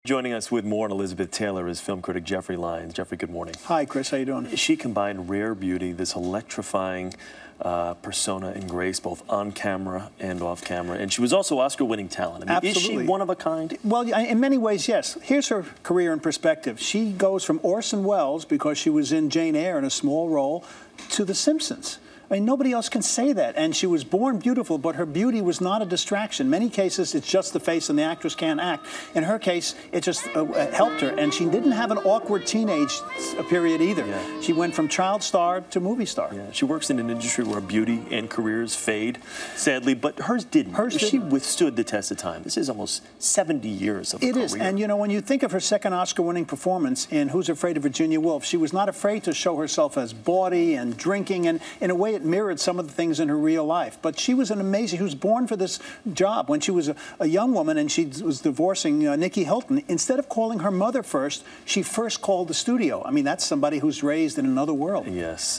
Joining us with more on Elizabeth Taylor is film critic Jeffrey Lyons. Jeffrey, good morning. Hi, Chris. How you doing? She combined rare beauty, this electrifying persona and grace, both on camera and off camera. And she was also Oscar-winning talent. I mean, Absolutely. Is she one of a kind? Well, in many ways, yes. Here's her career in perspective. She goes from Orson Welles, because she was in Jane Eyre in a small role, to The Simpsons. I mean, nobody else can say that. And she was born beautiful, but her beauty was not a distraction. In many cases, it's just the face and the actress can't act. In her case, it just helped her. And she didn't have an awkward teenage period either. Yeah. She went from child star to movie star. Yeah. She works in an industry where beauty and careers fade, sadly, but hers didn't. She withstood the test of time. This is almost 70 years of a career. It is. And, you know, when you think of her second Oscar-winning performance in Who's Afraid of Virginia Woolf, she was not afraid to show herself as bawdy and drinking, and in a way it mirrored some of the things in her real life. But she was she was born for this job. When she was a young woman and she was divorcing Nicky Hilton, instead of calling her mother first, she first called the studio. I mean, that's somebody who's raised in another world. Yes.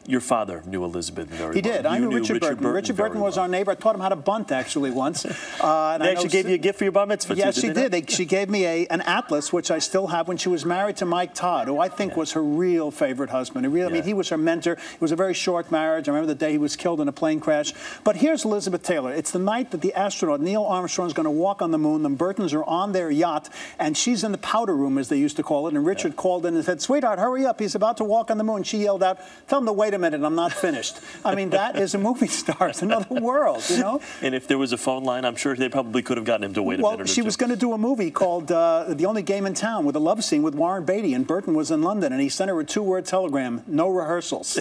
Your father knew Elizabeth very well. He did. I knew Richard Burton. Richard Burton was our neighbor. I taught him how to bunt, actually, once. They actually gave you a gift for your bar mitzvah, yes, too, she did. She gave me an atlas, which I still have, when she was married to Mike Todd, who I think was her real favorite husband. I mean, he was her mentor. It was a very short marriage. I remember the day he was killed in a plane crash. But here's Elizabeth Taylor. It's the night that the astronaut Neil Armstrong is going to walk on the moon. The Burtons are on their yacht, and she's in the powder room, as they used to call it. And Richard called in and said, "Sweetheart, hurry up. He's about to walk on the moon." She yelled out, "Tell him to wait a minute. I'm not finished." I mean, that is a movie star. It's another world, you know? And if there was a phone line, I'm sure they probably could have gotten him to wait a minute or two. Well, she was going to do a movie called The Only Game in Town, with a love scene with Warren Beatty, and Burton was in London, and he sent her a 2-word telegram: no rehearsals.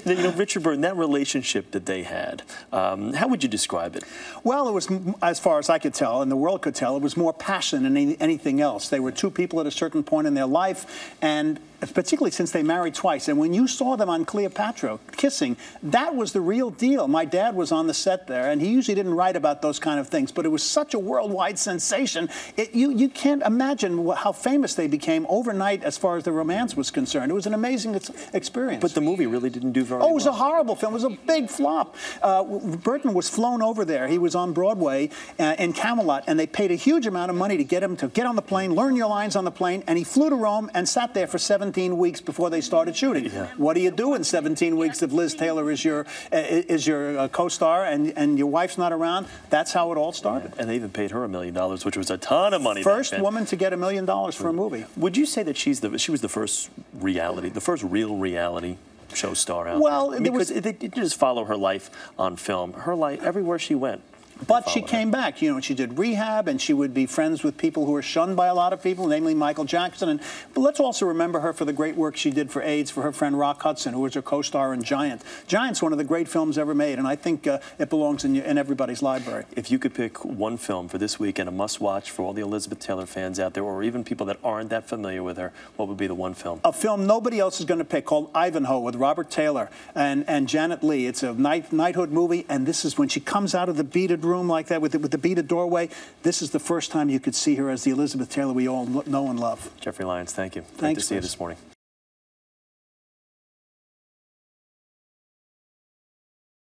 You know, Richard Burton, that relationship that they had, how would you describe it? Well, it was, as far as I could tell, and the world could tell, it was more passion than anything else. They were two people at a certain point in their life, and particularly since they married twice. And when you saw them on Cleopatra kissing, that was the real deal. My dad was on the set there, and he usually didn't write about those kind of things, but it was such a worldwide sensation. You can't imagine how famous they became overnight as far as the romance was concerned. It was an amazing experience. But the movie really didn't do very well. Oh, it was a horrible film. It was a big flop. Burton was flown over there. He was on Broadway in Camelot, and they paid a huge amount of money to get him to get on the plane, learn your lines on the plane, and he flew to Rome and sat there for 17 weeks before they started shooting. Yeah. What do you do in 17 weeks if Liz Taylor is your co-star and your wife's not around? That's how it all started. Yeah. And they even paid her $1 million, which was a ton of money. First woman to get $1 million for a movie. Would you say that she was the first real reality show star out well, there? Because they didn't just follow her life on film. Her life, everywhere she went. But she came back. You know, she did rehab, and she would be friends with people who were shunned by a lot of people, namely Michael Jackson. But let's also remember her for the great work she did for AIDS for her friend Rock Hudson, who was her co-star in Giant. Giant's one of the great films ever made, and I think it belongs in everybody's library. If you could pick one film for this week and a must-watch for all the Elizabeth Taylor fans out there, or even people that aren't that familiar with her, what would be the one film? A film nobody else is going to pick, called Ivanhoe, with Robert Taylor and Janet Leigh. It's a knighthood movie, and this is when she comes out of the beaded room like that with the beaded doorway. This is the first time you could see her as the Elizabeth Taylor we all know and love. Jeffrey Lyons, thank you. Thanks, Great to see you this morning.